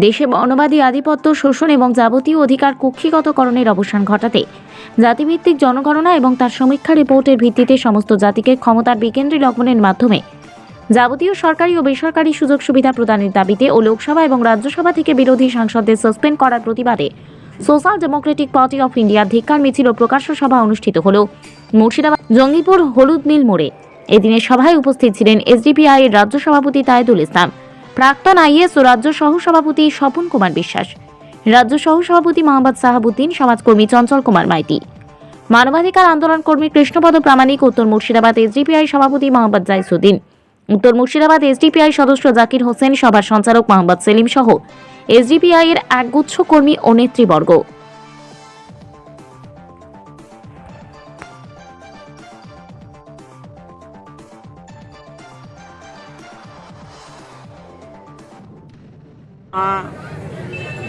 দেশে বর্ণবাদী আধিপত্য শোষণ এবং যাবতীয় অধিকার কক্ষিগতকরণের অবসান ঘটাতে জাতিভিত্তিক জনগণনা এবং তার সমীক্ষা রিপোর্টের ভিত্তিতে সমস্ত জাতিকে ক্ষমতার বিকেন্দ্রীকরণের মাধ্যমে যাবতীয় সরকারি ও বেসরকারি সুযোগ সুবিধা প্রদানের দাবিতে ও লোকসভা এবং রাজ্যসভা থেকে বিরোধী সাংসদদের সাসপেন্ড করার প্রতিবাদে সোশ্যাল ডেমোক্রেটিক পার্টি অফ ইন্ডিয়ার ধিক্কার মিছিল ও প্রকাশ্য সভা অনুষ্ঠিত হল মুর্শিদাবাদ জঙ্গিপুর হলুদ মিল মোড়ে। এদিনের সভায় উপস্থিত ছিলেন এসডিপিআই এর রাজ্য সভাপতি তায়েদুল ইসলাম, প্রাক্তন আইএস ও রাজ্য সহ সভাপতি স্বপন কুমার বিশ্বাস, রাজ্য সহ সভাপতি মোহাম্মদ সাহাবুদ্দিন, সমাজকর্মী চঞ্চল কুমার মাইতি, মানবাধিকার আন্দোলন কর্মী কৃষ্ণপদ প্রামাণিক, উত্তর মুর্শিদাবাদ এসডিপিআই সভাপতি মোহাম্মদ জাইসুদ্দিন, উত্তর মুর্শিদাবাদ এসডিপিআই সদস্য জাকির হোসেন, সভার সঞ্চালক মোহাম্মদ সেলিম সহ এসডিপিআই এর একগুচ্ছ কর্মী ও নেতৃবর্গ।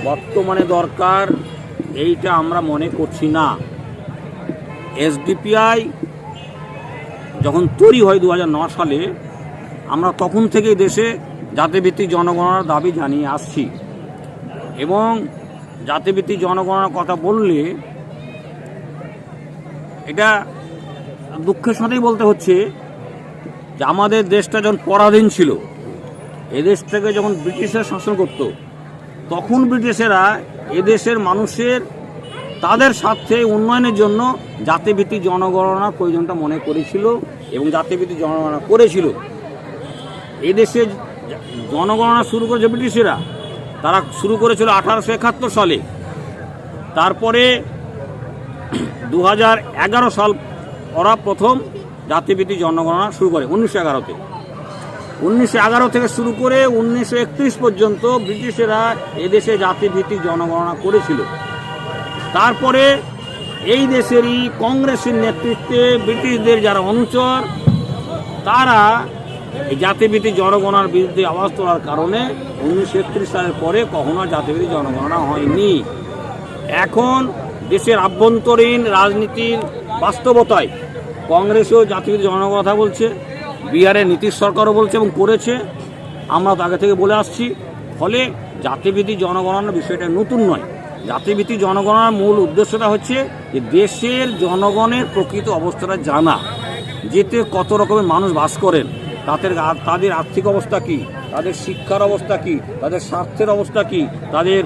বর্তমানে দরকার এইটা আমরা মনে করছি না। এসডিপিআই যখন তৈরি হয় 2009 সালে, আমরা তখন থেকেই দেশে জাতিভিত্তিক জনগণনার দাবি জানিয়ে আসছি এবং জাতিভিত্তিক জনগণনার কথা বললে এটা দুঃখের সাথেই বলতে হচ্ছে যে আমাদের দেশটা যখন পরাধীন ছিল, এদেশ থেকে যখন ব্রিটিশের শাসন করত, তখন ব্রিটিশেরা এদেশের মানুষের তাদের স্বার্থে উন্নয়নের জন্য জাতিভিত্তিক জনগণনার প্রয়োজনটা মনে করেছিল এবং জাতিভিত্তিক জনগণনা করেছিল। এদেশে জনগণনা শুরু করেছে ব্রিটিশেরা, তারা শুরু করেছিল 1871 সালে। তারপরে 2011 সাল ওরা প্রথম জাতিভিত্তিক জনগণনা শুরু করে 1911-তে। 1911 থেকে শুরু করে 1931 পর্যন্ত ব্রিটিশেরা এদেশে জাতিভিত্তিক জনগণনা করেছিল। তারপরে এই দেশেরই কংগ্রেসের নেতৃত্বে ব্রিটিশদের যারা অনুচর, তারা এই জাতিভিত্তিক জনগণনার বিরুদ্ধে আওয়াজ তোলার কারণে 1931 সালের পরে কখনো জাতিভিত্তিক জনগণনা হয়নি। এখন দেশের আভ্যন্তরীণ রাজনীতির বাস্তবতায় কংগ্রেসও জাতিভিত্তিক জনগণনার কথা বলছে, বিহারের নীতিশ সরকারও বলছে এবং করেছে, আমরা তো আগে থেকে বলে আসছি। ফলে জাতিভিত্তিক জনগণনার বিষয়টা নতুন নয়। জাতিভিত্তিক জনগণনার মূল উদ্দেশ্যটা হচ্ছে যে দেশের জনগণের প্রকৃত অবস্থাটা জানা, যেতে কত রকমের মানুষ বাস করেন, তাদের আর্থিক অবস্থা কী, তাদের শিক্ষার অবস্থা কী, তাদের স্বাস্থ্যের অবস্থা কী, তাদের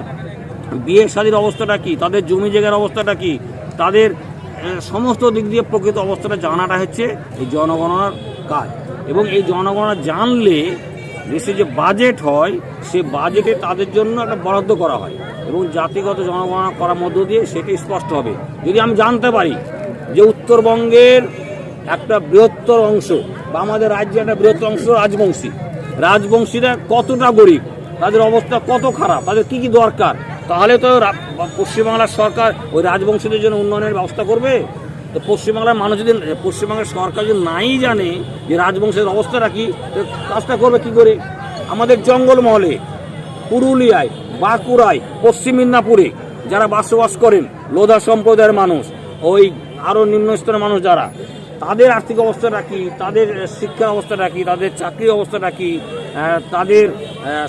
বিয়ে শাদীর অবস্থাটা কী, তাদের জমি জায়গার অবস্থাটা কী, তাদের সমস্ত দিক দিয়ে প্রকৃত অবস্থাটা জানাটা হচ্ছে এই জনগণনার কাজ। এবং এই জনগণনা জানলে দেশে যে বাজেট হয়, সে বাজেটে তাদের জন্য একটা বরাদ্দ করা হয় এবং জাতিগত জনগণনা করার মধ্য দিয়ে সেটি স্পষ্ট হবে। যদি আমি জানতে পারি যে উত্তরবঙ্গের একটা বৃহত্তর অংশ বা আমাদের রাজ্যের একটা বৃহত্তর অংশ রাজবংশীরা কতটা গরিব, তাদের অবস্থা কত খারাপ, তাদের কী কী দরকার, তাহলে তো পশ্চিমবাংলার সরকার ওই রাজবংশীদের জন্য উন্নয়নের ব্যবস্থা করবে। তো পশ্চিমবাংলার মানুষ যদি, পশ্চিমবাংলার সরকার যদি নাই জানে যে রাজবংশের অবস্থাটা কী, কাজটা করবে কী করে? আমাদের জঙ্গলমহলে, পুরুলিয়ায়, বাঁকুড়ায়, পশ্চিম মিদনাপুরে যারা বসবাস করেন লোধা সম্প্রদায়ের মানুষ, ওই আরও নিম্ন স্তরের মানুষ যারা, তাদের আর্থিক অবস্থাটা কী, তাদের শিক্ষার অবস্থাটা কী, তাদের চাকরির অবস্থাটা কী, তাদের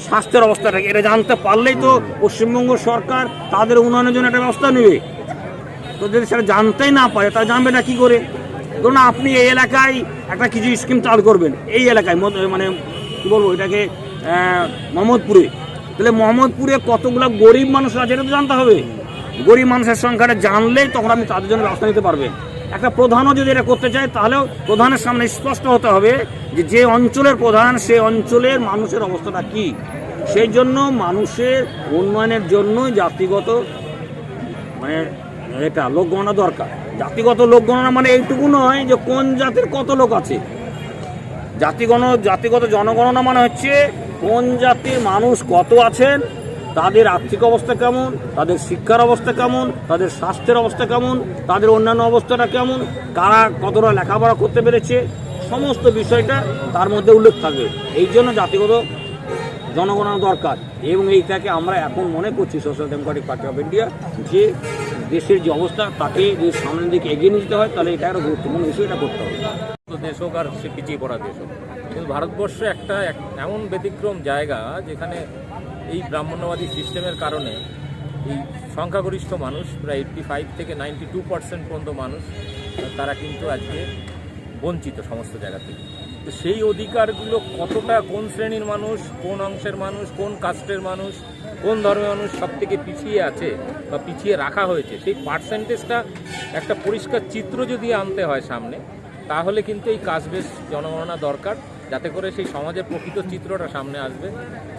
স্বাস্থ্যের অবস্থাটা কী, এটা জানতে পারলেই তো পশ্চিমবঙ্গ সরকার তাদের উন্নয়নের জন্য একটা ব্যবস্থা নেবে। তো যদি সেটা জানতেই না পারে, তা জানবে না কী করে? ধরুন আপনি এই এলাকায় একটা কিছু স্কিম চালু করবেন, এই এলাকায় মানে কী বলবো এটাকে, মোহাম্মদপুরে, তাহলে মোহাম্মদপুরে কতগুলো গরিব মানুষ আছে এটা তো জানতে হবে। গরিব মানুষের সংখ্যাটা জানলেই তখন আপনি তাদের জন্য ব্যবস্থা নিতে পারবেন। একটা প্রধানও যদি এটা করতে চায়, তাহলেও প্রধানের সামনে স্পষ্ট হতে হবে যে অঞ্চলের প্রধান, সে অঞ্চলের মানুষের অবস্থাটা কী। সেই জন্য মানুষের উন্নয়নের জন্য জাতিগত মানে এটা লোকগণনা দরকার। জাতিগত লোকগণনা মানে এইটুকু নয় যে কোন জাতির কত লোক আছে। জাতিগত জনগণনা মানে হচ্ছে কোন জাতির মানুষ কত আছেন, তাদের আর্থিক অবস্থা কেমন, তাদের শিক্ষার অবস্থা কেমন, তাদের স্বাস্থ্যের অবস্থা কেমন, তাদের অন্যান্য অবস্থাটা কেমন, কারা কতটা লেখাপড়া করতে পেরেছে, সমস্ত বিষয়টা তার মধ্যে উল্লেখ থাকবে। এই জন্য জাতিগত জনগণনা দরকার এবং এইটাকে আমরা এখন মনে করছি social Democratic party of India যে দেশের যে অবস্থা তাকে যদি সামনের দিকে এগিয়ে নিয়ে যেতে হয়, তাহলে এটা একটা গুরুত্বপূর্ণ বিষয়টা করতে হবে। তো দেশ হোক আর সে পিছিয়ে পড়া দেশ হোক, কিন্তু ভারতবর্ষ একটা এমন ব্যতিক্রম জায়গা যেখানে এই ব্রাহ্মণ্যবাদী সিস্টেমের কারণে এই সংখ্যাগরিষ্ঠ মানুষ প্রায় 85 থেকে 92% পর্যন্ত মানুষ তারা কিন্তু আজকে বঞ্চিত সমস্ত জায়গা থেকে। তো সেই অধিকারগুলো কতটা কোন শ্রেণীর মানুষ, কোন অংশের মানুষ, কোন কাস্টের মানুষ, কোন ধর্মের মানুষ সব থেকে পিছিয়ে আছে বা পিছিয়ে রাখা হয়েছে, সেই পার্সেন্টেজটা একটা পরিষ্কার চিত্র যদি আনতে হয় সামনে, তাহলে কিন্তু এই কাস্ট বেস জনগণনা দরকার, যাতে করে সেই সমাজের প্রকৃত চিত্রটা সামনে আসবে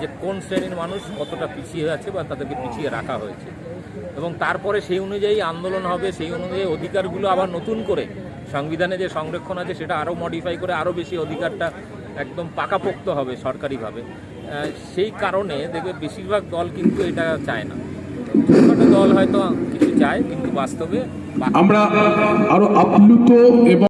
যে কোন শ্রেণীর মানুষ কতটা পিছিয়ে আছে বা তাদেরকে পিছিয়ে রাখা হয়েছে। এবং তারপরে সেই অনুযায়ী আন্দোলন হবে, সেই অনুযায়ী অধিকারগুলো আবার নতুন করে সংবিধানে যে সংরক্ষণ আছে সেটা আরও মডিফাই করে আরও বেশি অধিকারটা একদম পাকাপোক্ত হবে সরকারিভাবে। সেই কারণে দেখবে বেশিরভাগ দল কিন্তু এটা চায় না। ছোটখাটো দল হয়তো কিছু চায়, কিন্তু বাস্তবে আমরা আরো আপ্লুত এবং